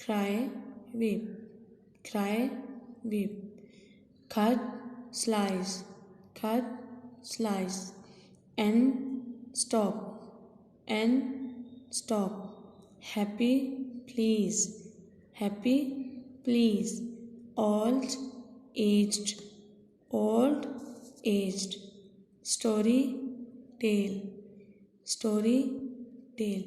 cry weep، cry weep. cut slice، cut slice. end stop، end stop. happy please، happy please. old aged، old aged. story tale، story tale.